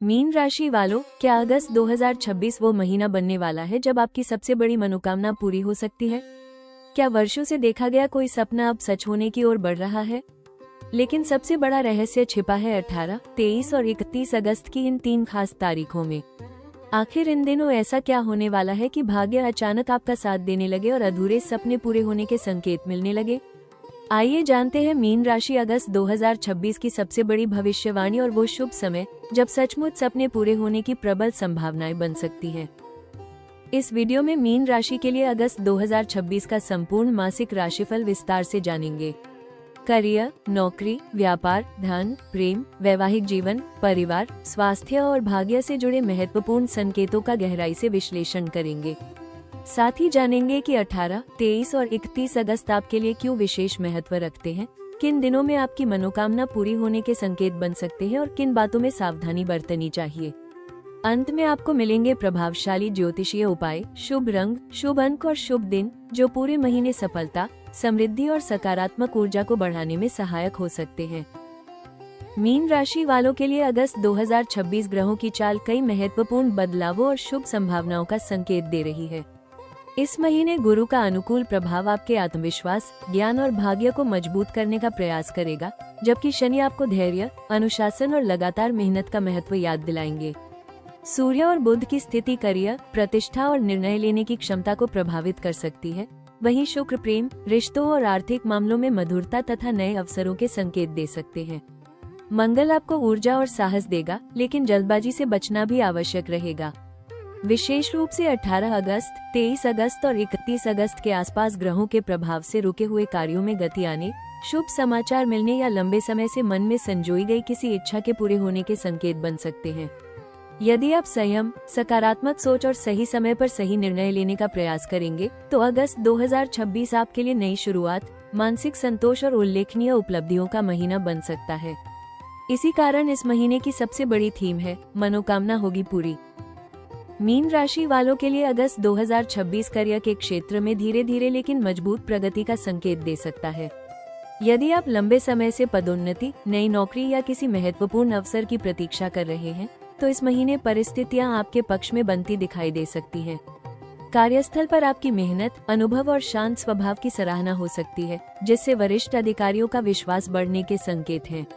Mean राशि वालों, क्या अगस्त 2026 वो महीना बनने वाला है जब आपकी सबसे बड़ी मनोकामना पूरी हो सकती है? क्या वर्षों से देखा गया कोई सपना अब सच होने की ओर बढ़ रहा है? लेकिन सबसे बड़ा रहस्य छिपा है 18, 23 और 31 अगस्त की इन 3 खास तारीखों में। आखिर इन दिनों ऐसा क्या होने वाला है कि भाग्य अचानक आपका साथ देने लगे और अधूरे सपने पूरे होने के संकेत मिलने लगे? आइए जानते हैं मीन राशि अगस्त 2026 की सबसे बड़ी भविष्यवाणी और वो शुभ समय जब सचमुच सपने पूरे होने की प्रबल संभावनाएं बन सकती हैं। इस वीडियो में मीन राशि के लिए अगस्त 2026 का संपूर्ण मासिक राशिफल विस्तार से जानेंगे। करियर, नौकरी, व्यापार, धन, प्रेम, वैवाहिक जीवन, परिवार, स्वास्थ्य और भाग्य से जुड़े महत्वपूर्ण संकेतों का गहराई से विश्लेषण करेंगे। साथ ही जानेंगे कि 18, 23 और 31 अगस्त आपके लिए क्यों विशेष महत्व रखते हैं, किन दिनों में आपकी मनोकामना पूरी होने के संकेत बन सकते हैं और किन बातों में सावधानी बरतनी चाहिए। अंत में आपको मिलेंगे प्रभावशाली ज्योतिषीय उपाय, शुभ रंग, शुभ अंक और शुभ दिन जो पूरे महीने सफलता, समृद्धि और सकारात्मक ऊर्जा को बढ़ाने में सहायक हो सकते हैं। मीन राशि वालों के लिए अगस्त 2026 ग्रहों की चाल कई महत्वपूर्ण बदलावों और शुभ संभावनाओं का संकेत दे रही है। इस महीने गुरु का अनुकूल प्रभाव आपके आत्मविश्वास, ज्ञान और भाग्य को मजबूत करने का प्रयास करेगा, जबकि शनि आपको धैर्य, अनुशासन और लगातार मेहनत का महत्व याद दिलाएंगे। सूर्य और बुध की स्थिति करियर, प्रतिष्ठा और निर्णय लेने की क्षमता को प्रभावित कर सकती है। वहीं शुक्र प्रेम, रिश्तों और आर्थिक मामलों में मधुरता तथा नए अवसरों के संकेत दे सकते हैं। मंगल आपको ऊर्जा और साहस देगा, लेकिन जल्दबाजी से बचना भी आवश्यक रहेगा। विशेष रूप से 18 अगस्त, 23 अगस्त और 31 अगस्त के आसपास ग्रहों के प्रभाव से रुके हुए कार्यों में गति आने, शुभ समाचार मिलने या लंबे समय से मन में संजोई गई किसी इच्छा के पूरे होने के संकेत बन सकते हैं। यदि आप संयम, सकारात्मक सोच और सही समय पर सही निर्णय लेने का प्रयास करेंगे, तो अगस्त 2026 आपके लिए नई शुरुआत, मानसिक संतोष और उल्लेखनीय उपलब्धियों का महीना बन सकता है। इसी कारण इस महीने की सबसे बड़ी थीम है, मनोकामना होगी पूरी। मीन राशि वालों के लिए अगस्त 2026 करियर के क्षेत्र में धीरे धीरे लेकिन मजबूत प्रगति का संकेत दे सकता है। यदि आप लंबे समय से पदोन्नति, नई नौकरी या किसी महत्वपूर्ण अवसर की प्रतीक्षा कर रहे हैं, तो इस महीने परिस्थितियां आपके पक्ष में बनती दिखाई दे सकती हैं। कार्यस्थल पर आपकी मेहनत, अनुभव और शांत स्वभाव की सराहना हो सकती है, जिससे वरिष्ठ अधिकारियों का विश्वास बढ़ने के संकेत हैं।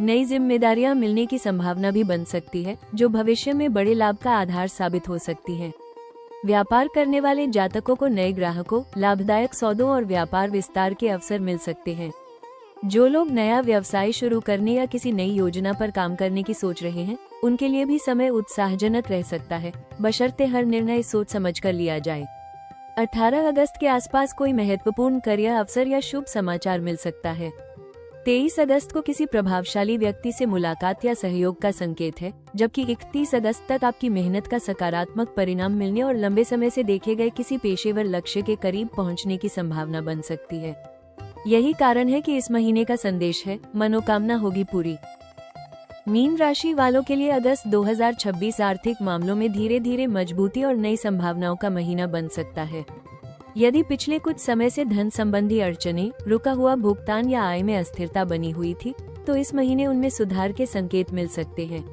नई जिम्मेदारियां मिलने की संभावना भी बन सकती है, जो भविष्य में बड़े लाभ का आधार साबित हो सकती है। व्यापार करने वाले जातकों को नए ग्राहकों, लाभदायक सौदों और व्यापार विस्तार के अवसर मिल सकते हैं। जो लोग नया व्यवसाय शुरू करने या किसी नई योजना पर काम करने की सोच रहे हैं, उनके लिए भी समय उत्साहजनक रह सकता है, बशर्ते हर निर्णय सोच समझ कर लिया जाए। 18 अगस्त के आसपास कोई महत्वपूर्ण करियर अवसर या शुभ समाचार मिल सकता है। 23 अगस्त को किसी प्रभावशाली व्यक्ति से मुलाकात या सहयोग का संकेत है, जबकि 31 अगस्त तक आपकी मेहनत का सकारात्मक परिणाम मिलने और लंबे समय से देखे गए किसी पेशेवर लक्ष्य के करीब पहुंचने की संभावना बन सकती है। यही कारण है कि इस महीने का संदेश है, मनोकामना होगी पूरी। मीन राशि वालों के लिए अगस्त 2026 आर्थिक मामलों में धीरे धीरे मजबूती और नई संभावनाओं का महीना बन सकता है। यदि पिछले कुछ समय से धन संबंधी अड़चनें, रुका हुआ भुगतान या आय में अस्थिरता बनी हुई थी, तो इस महीने उनमें सुधार के संकेत मिल सकते हैं।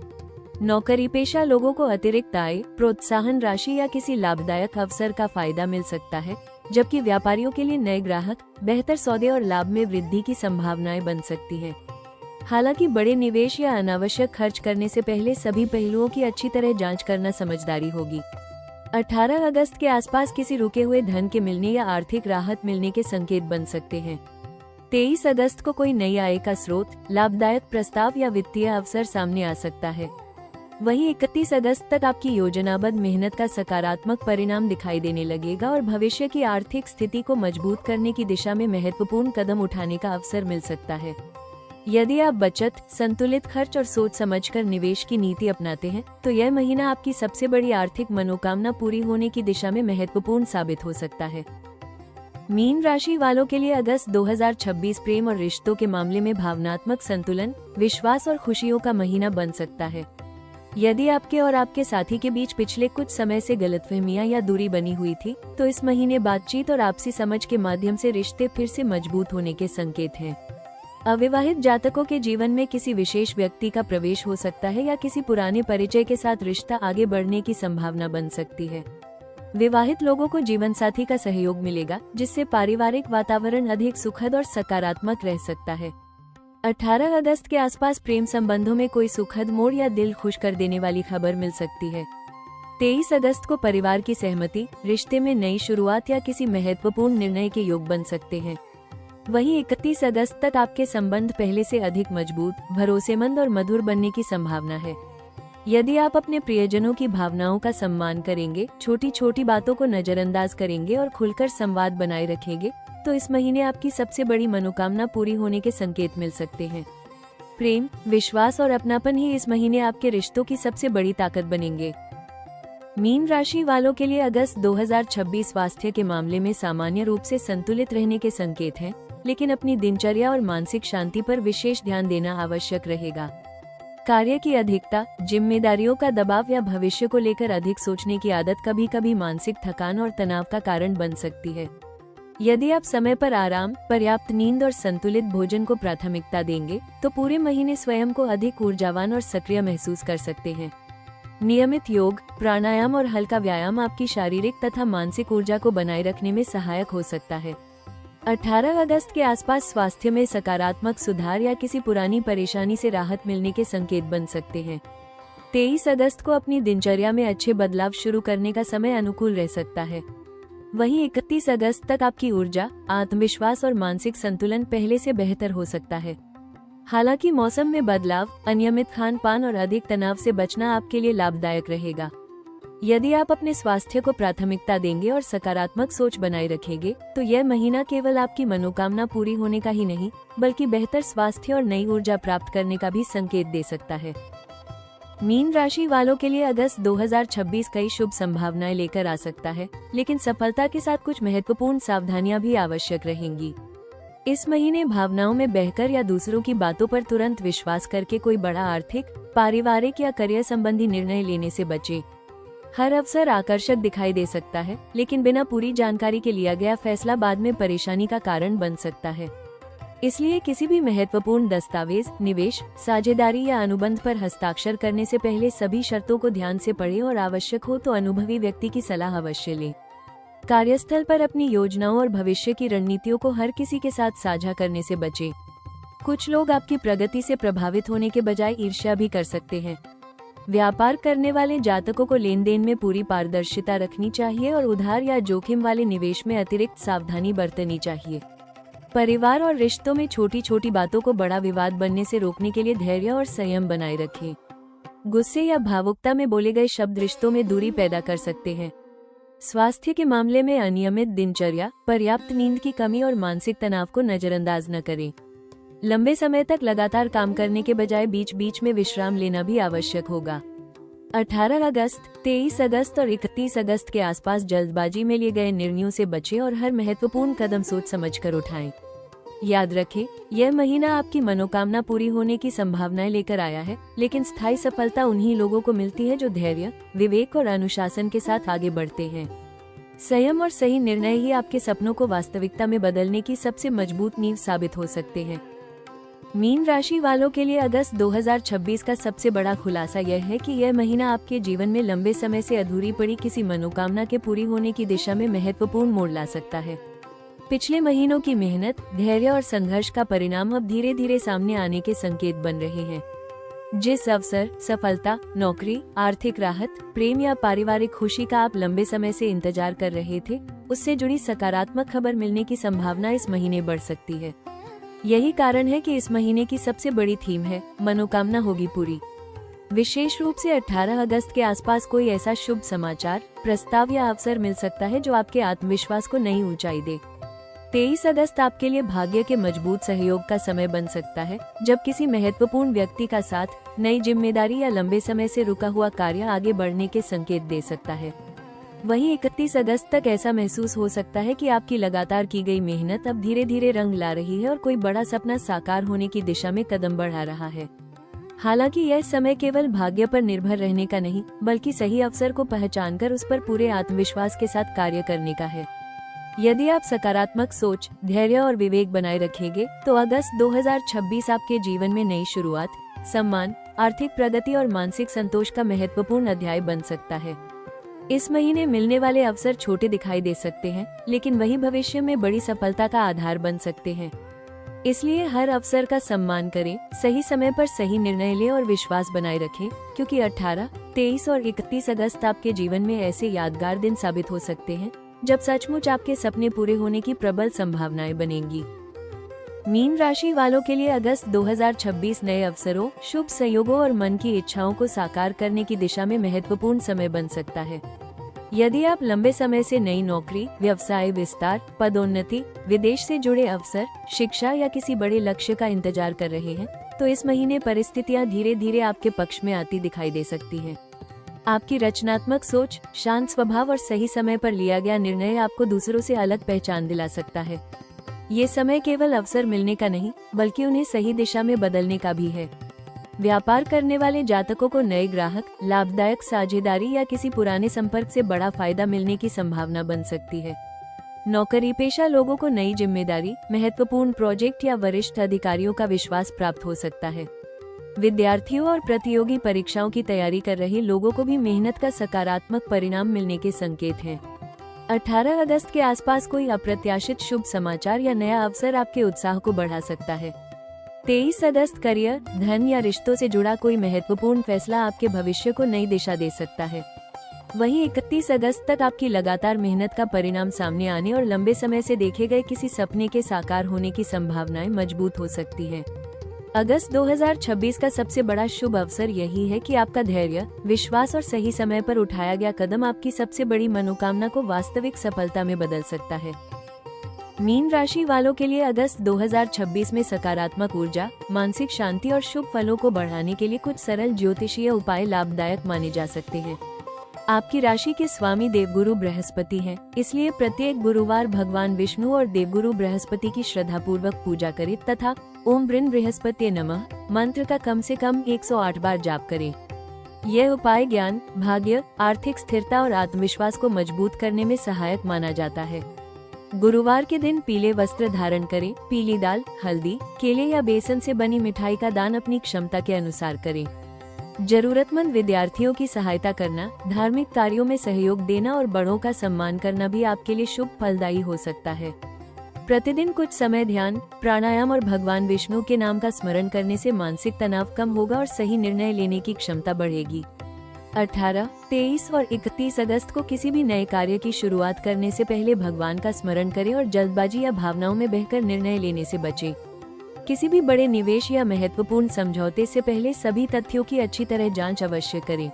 नौकरी पेशा लोगों को अतिरिक्त आय, प्रोत्साहन राशि या किसी लाभदायक अवसर का फायदा मिल सकता है, जबकि व्यापारियों के लिए नए ग्राहक, बेहतर सौदे और लाभ में वृद्धि की संभावनाएं बन सकती हैं। हालांकि बड़े निवेश या अनावश्यक खर्च करने से पहले सभी पहलुओं की अच्छी तरह जांच करना समझदारी होगी। 18 अगस्त के आसपास किसी रुके हुए धन के मिलने या आर्थिक राहत मिलने के संकेत बन सकते हैं। 23 अगस्त को कोई नई आय का स्रोत, लाभदायक प्रस्ताव या वित्तीय अवसर सामने आ सकता है। वहीं 31 अगस्त तक आपकी योजनाबद्ध मेहनत का सकारात्मक परिणाम दिखाई देने लगेगा और भविष्य की आर्थिक स्थिति को मजबूत करने की दिशा में महत्वपूर्ण कदम उठाने का अवसर मिल सकता है। यदि आप बचत, संतुलित खर्च और सोच समझकर निवेश की नीति अपनाते हैं, तो यह महीना आपकी सबसे बड़ी आर्थिक मनोकामना पूरी होने की दिशा में महत्वपूर्ण साबित हो सकता है। मीन राशि वालों के लिए अगस्त 2026 प्रेम और रिश्तों के मामले में भावनात्मक संतुलन, विश्वास और खुशियों का महीना बन सकता है। यदि आपके और आपके साथी के बीच पिछले कुछ समय से गलतफहमियां या दूरी बनी हुई थी, तो इस महीने बातचीत और आपसी समझ के माध्यम से रिश्ते फिर से मजबूत होने के संकेत हैं। अविवाहित जातकों के जीवन में किसी विशेष व्यक्ति का प्रवेश हो सकता है या किसी पुराने परिचय के साथ रिश्ता आगे बढ़ने की संभावना बन सकती है। विवाहित लोगों को जीवन साथी का सहयोग मिलेगा, जिससे पारिवारिक वातावरण अधिक सुखद और सकारात्मक रह सकता है। 18 अगस्त के आसपास प्रेम संबंधों में कोई सुखद मोड़ या दिल खुश कर देने वाली खबर मिल सकती है। 23 अगस्त को परिवार की सहमति, रिश्ते में नई शुरुआत या किसी महत्वपूर्ण निर्णय के योग बन सकते हैं। वहीं 31 अगस्त तक आपके संबंध पहले से अधिक मजबूत, भरोसेमंद और मधुर बनने की संभावना है। यदि आप अपने प्रियजनों की भावनाओं का सम्मान करेंगे, छोटी छोटी बातों को नजरअंदाज करेंगे और खुलकर संवाद बनाए रखेंगे, तो इस महीने आपकी सबसे बड़ी मनोकामना पूरी होने के संकेत मिल सकते हैं। प्रेम, विश्वास और अपनापन ही इस महीने आपके रिश्तों की सबसे बड़ी ताकत बनेंगे। मीन राशि वालों के लिए अगस्त 2026 स्वास्थ्य के मामले में सामान्य रूप से संतुलित रहने के संकेत हैं, लेकिन अपनी दिनचर्या और मानसिक शांति पर विशेष ध्यान देना आवश्यक रहेगा। कार्य की अधिकता, जिम्मेदारियों का दबाव या भविष्य को लेकर अधिक सोचने की आदत कभी कभी मानसिक थकान और तनाव का कारण बन सकती है। यदि आप समय पर आराम, पर्याप्त नींद और संतुलित भोजन को प्राथमिकता देंगे, तो पूरे महीने स्वयं को अधिक ऊर्जावान और सक्रिय महसूस कर सकते हैं। नियमित योग, प्राणायाम और हल्का व्यायाम आपकी शारीरिक तथा मानसिक ऊर्जा को बनाए रखने में सहायक हो सकता है। 18 अगस्त के आसपास स्वास्थ्य में सकारात्मक सुधार या किसी पुरानी परेशानी से राहत मिलने के संकेत बन सकते हैं। 23 अगस्त को अपनी दिनचर्या में अच्छे बदलाव शुरू करने का समय अनुकूल रह सकता है। वहीं 31 अगस्त तक आपकी ऊर्जा, आत्मविश्वास और मानसिक संतुलन पहले से बेहतर हो सकता है। हालांकि मौसम में बदलाव, अनियमित खान पान और अधिक तनाव से बचना आपके लिए लाभदायक रहेगा। यदि आप अपने स्वास्थ्य को प्राथमिकता देंगे और सकारात्मक सोच बनाए रखेंगे, तो यह महीना केवल आपकी मनोकामना पूरी होने का ही नहीं, बल्कि बेहतर स्वास्थ्य और नई ऊर्जा प्राप्त करने का भी संकेत दे सकता है। मीन राशि वालों के लिए अगस्त 2026 कई शुभ संभावनाएं लेकर आ सकता है, लेकिन सफलता के साथ कुछ महत्वपूर्ण सावधानियां भी आवश्यक रहेंगी। इस महीने भावनाओं में बहकर या दूसरों की बातों पर तुरंत विश्वास करके कोई बड़ा आर्थिक, पारिवारिक या करियर संबंधी निर्णय लेने से बचें। हर अवसर आकर्षक दिखाई दे सकता है, लेकिन बिना पूरी जानकारी के लिया गया फैसला बाद में परेशानी का कारण बन सकता है। इसलिए किसी भी महत्वपूर्ण दस्तावेज, निवेश, साझेदारी या अनुबंध पर हस्ताक्षर करने से पहले सभी शर्तों को ध्यान से पढ़ें और आवश्यक हो तो अनुभवी व्यक्ति की सलाह अवश्य लें। कार्यस्थल पर अपनी योजनाओं और भविष्य की रणनीतियों को हर किसी के साथ साझा करने से बचें। कुछ लोग आपकी प्रगति से प्रभावित होने के बजाय ईर्ष्या भी कर सकते हैं। व्यापार करने वाले जातकों को लेन देन में पूरी पारदर्शिता रखनी चाहिए और उधार या जोखिम वाले निवेश में अतिरिक्त सावधानी बरतनी चाहिए। परिवार और रिश्तों में छोटी छोटी बातों को बड़ा विवाद बनने से रोकने के लिए धैर्य और संयम बनाए रखें। गुस्से या भावुकता में बोले गए शब्द रिश्तों में दूरी पैदा कर सकते हैं। स्वास्थ्य के मामले में अनियमित दिनचर्या, पर्याप्त नींद की कमी और मानसिक तनाव को नजरअंदाज न करें। लंबे समय तक लगातार काम करने के बजाय बीच बीच में विश्राम लेना भी आवश्यक होगा। 18 अगस्त, 23 अगस्त और 31 अगस्त के आसपास जल्दबाजी में लिए गए निर्णयों से बचें और हर महत्वपूर्ण कदम सोच समझकर उठाएं। याद रखें, यह महीना आपकी मनोकामना पूरी होने की संभावनाएं लेकर आया है, लेकिन स्थायी सफलता उन्हीं लोगों को मिलती है जो धैर्य, विवेक और अनुशासन के साथ आगे बढ़ते हैं। संयम और सही निर्णय ही आपके सपनों को वास्तविकता में बदलने की सबसे मजबूत नींव साबित हो सकते हैं। मीन राशि वालों के लिए अगस्त 2026 का सबसे बड़ा खुलासा यह है कि यह महीना आपके जीवन में लंबे समय से अधूरी पड़ी किसी मनोकामना के पूरी होने की दिशा में महत्वपूर्ण मोड़ ला सकता है। पिछले महीनों की मेहनत, धैर्य और संघर्ष का परिणाम अब धीरे धीरे सामने आने के संकेत बन रहे हैं। जिस अवसर, सफलता, नौकरी, आर्थिक राहत, प्रेम या पारिवारिक खुशी का आप लंबे समय से इंतजार कर रहे थे, उससे जुड़ी सकारात्मक खबर मिलने की संभावना इस महीने बढ़ सकती है। यही कारण है कि इस महीने की सबसे बड़ी थीम है, मनोकामना होगी पूरी। विशेष रूप से 18 अगस्त के आसपास कोई ऐसा शुभ समाचार, प्रस्ताव या अवसर मिल सकता है जो आपके आत्मविश्वास को नई ऊंचाई दे। 23 अगस्त आपके लिए भाग्य के मजबूत सहयोग का समय बन सकता है, जब किसी महत्वपूर्ण व्यक्ति का साथ, नई जिम्मेदारी या लंबे समय से रुका हुआ कार्य आगे बढ़ने के संकेत दे सकता है। वहीं 31 अगस्त तक ऐसा महसूस हो सकता है कि आपकी लगातार की गई मेहनत अब धीरे धीरे रंग ला रही है और कोई बड़ा सपना साकार होने की दिशा में कदम बढ़ा रहा है। हालांकि यह समय केवल भाग्य पर निर्भर रहने का नहीं, बल्कि सही अवसर को पहचानकर उस पर पूरे आत्मविश्वास के साथ कार्य करने का है। यदि आप सकारात्मक सोच, धैर्य और विवेक बनाए रखेंगे तो अगस्त 2026 आपके जीवन में नई शुरुआत, सम्मान, आर्थिक प्रगति और मानसिक संतोष का महत्वपूर्ण अध्याय बन सकता है। इस महीने मिलने वाले अवसर छोटे दिखाई दे सकते हैं, लेकिन वही भविष्य में बड़ी सफलता का आधार बन सकते हैं। इसलिए हर अवसर का सम्मान करें, सही समय पर सही निर्णय लें और विश्वास बनाए रखें, क्योंकि 18, 23 और 31 अगस्त आपके जीवन में ऐसे यादगार दिन साबित हो सकते हैं जब सचमुच आपके सपने पूरे होने की प्रबल संभावनाएं बनेंगी। मीन राशि वालों के लिए अगस्त 2026 नए अवसरों, शुभ संयोगों और मन की इच्छाओं को साकार करने की दिशा में महत्वपूर्ण समय बन सकता है। यदि आप लंबे समय से नई नौकरी, व्यवसाय विस्तार, पदोन्नति, विदेश से जुड़े अवसर, शिक्षा या किसी बड़े लक्ष्य का इंतजार कर रहे हैं, तो इस महीने परिस्थितियां धीरे धीरे आपके पक्ष में आती दिखाई दे सकती हैं। आपकी रचनात्मक सोच, शांत स्वभाव और सही समय पर लिया गया निर्णय आपको दूसरों से अलग पहचान दिला सकता है। ये समय केवल अवसर मिलने का नहीं, बल्कि उन्हें सही दिशा में बदलने का भी है। व्यापार करने वाले जातकों को नए ग्राहक, लाभदायक साझेदारी या किसी पुराने संपर्क से बड़ा फायदा मिलने की संभावना बन सकती है। नौकरी पेशा लोगों को नई जिम्मेदारी, महत्वपूर्ण प्रोजेक्ट या वरिष्ठ अधिकारियों का विश्वास प्राप्त हो सकता है। विद्यार्थियों और प्रतियोगी परीक्षाओं की तैयारी कर रहे लोगों को भी मेहनत का सकारात्मक परिणाम मिलने के संकेत हैं। 18 अगस्त के आसपास कोई अप्रत्याशित शुभ समाचार या नया अवसर आपके उत्साह को बढ़ा सकता है। 23 अगस्त करियर, धन या रिश्तों से जुड़ा कोई महत्वपूर्ण फैसला आपके भविष्य को नई दिशा दे सकता है। वहीं 31 अगस्त तक आपकी लगातार मेहनत का परिणाम सामने आने और लंबे समय से देखे गए किसी सपने के साकार होने की संभावनाएं मजबूत हो सकती है। अगस्त 2026 का सबसे बड़ा शुभ अवसर यही है कि आपका धैर्य, विश्वास और सही समय पर उठाया गया कदम आपकी सबसे बड़ी मनोकामना को वास्तविक सफलता में बदल सकता है। मीन राशि वालों के लिए अगस्त 2026 में सकारात्मक ऊर्जा, मानसिक शांति और शुभ फलों को बढ़ाने के लिए कुछ सरल ज्योतिषीय उपाय लाभदायक माने जा सकते हैं। आपकी राशि के स्वामी देवगुरु बृहस्पति हैं, इसलिए प्रत्येक गुरुवार भगवान विष्णु और देवगुरु बृहस्पति की श्रद्धापूर्वक पूजा करें तथा ओम बृन बृहस्पति नमः मंत्र का कम से कम 108 बार जाप करें। यह उपाय ज्ञान, भाग्य, आर्थिक स्थिरता और आत्मविश्वास को मजबूत करने में सहायक माना जाता है। गुरुवार के दिन पीले वस्त्र धारण करें, पीली दाल, हल्दी, केले या बेसन से बनी मिठाई का दान अपनी क्षमता के अनुसार करें। जरूरतमंद विद्यार्थियों की सहायता करना, धार्मिक कार्यों में सहयोग देना और बड़ों का सम्मान करना भी आपके लिए शुभ फलदायी हो सकता है। प्रतिदिन कुछ समय ध्यान, प्राणायाम और भगवान विष्णु के नाम का स्मरण करने से मानसिक तनाव कम होगा और सही निर्णय लेने की क्षमता बढ़ेगी। 18, 23 और 31 अगस्त को किसी भी नए कार्य की शुरुआत करने से पहले भगवान का स्मरण करें और जल्दबाजी या भावनाओं में बहकर निर्णय लेने से बचें। किसी भी बड़े निवेश या महत्वपूर्ण समझौते से पहले सभी तथ्यों की अच्छी तरह जांच अवश्य करें।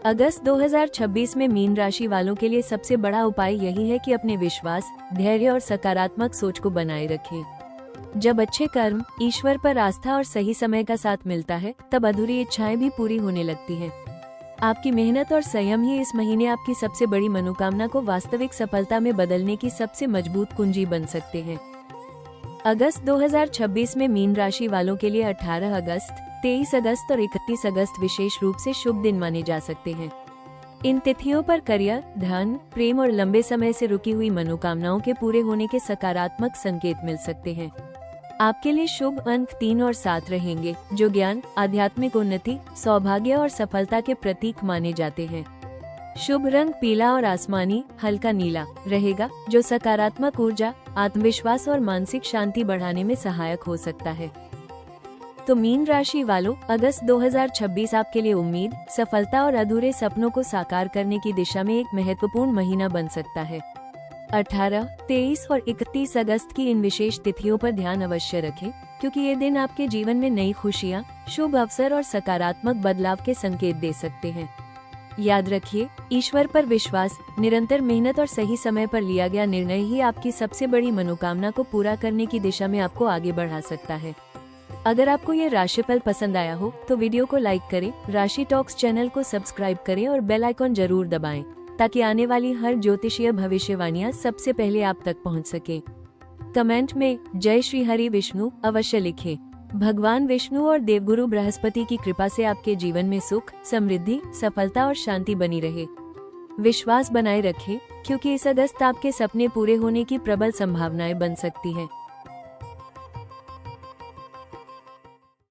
अगस्त 2026 में मीन राशि वालों के लिए सबसे बड़ा उपाय यही है कि अपने विश्वास, धैर्य और सकारात्मक सोच को बनाए रखें। जब अच्छे कर्म, ईश्वर पर आस्था और सही समय का साथ मिलता है, तब अधूरी इच्छाएं भी पूरी होने लगती हैं। आपकी मेहनत और संयम ही इस महीने आपकी सबसे बड़ी मनोकामना को वास्तविक सफलता में बदलने की सबसे मजबूत कुंजी बन सकते हैं। अगस्त 2026 में मीन राशि वालों के लिए 18 अगस्त, 23 अगस्त और 31 अगस्त विशेष रूप से शुभ दिन माने जा सकते हैं। इन तिथियों पर करियर, धन, प्रेम और लंबे समय से रुकी हुई मनोकामनाओं के पूरे होने के सकारात्मक संकेत मिल सकते हैं। आपके लिए शुभ अंक 3 और 7 रहेंगे, जो ज्ञान, आध्यात्मिक उन्नति, सौभाग्य और सफलता के प्रतीक माने जाते हैं। शुभ रंग पीला और आसमानी, हल्का नीला रहेगा, जो सकारात्मक ऊर्जा, आत्मविश्वास और मानसिक शांति बढ़ाने में सहायक हो सकता है। तो मीन राशि वालों, अगस्त 2026 आपके लिए उम्मीद, सफलता और अधूरे सपनों को साकार करने की दिशा में एक महत्वपूर्ण महीना बन सकता है। 18, 23 और 31 अगस्त की इन विशेष तिथियों पर ध्यान अवश्य रखें, क्योंकि ये दिन आपके जीवन में नई खुशियां, शुभ अवसर और सकारात्मक बदलाव के संकेत दे सकते हैं। याद रखिए, ईश्वर पर विश्वास, निरंतर मेहनत और सही समय पर लिया गया निर्णय ही आपकी सबसे बड़ी मनोकामना को पूरा करने की दिशा में आपको आगे बढ़ा सकता है। अगर आपको ये राशिफल पसंद आया हो तो वीडियो को लाइक करें, राशि टॉक्स चैनल को सब्सक्राइब करें और बेल आइकॉन जरूर दबाएं, ताकि आने वाली हर ज्योतिषीय भविष्यवाणियां सबसे पहले आप तक पहुंच सके। कमेंट में जय श्री हरि विष्णु अवश्य लिखें। भगवान विष्णु और देवगुरु बृहस्पति की कृपा से आपके जीवन में सुख, समृद्धि, सफलता और शांति बनी रहे। विश्वास बनाए रखें, क्योंकि इस अगस्त आपके सपने पूरे होने की प्रबल संभावनाएं बन सकती है।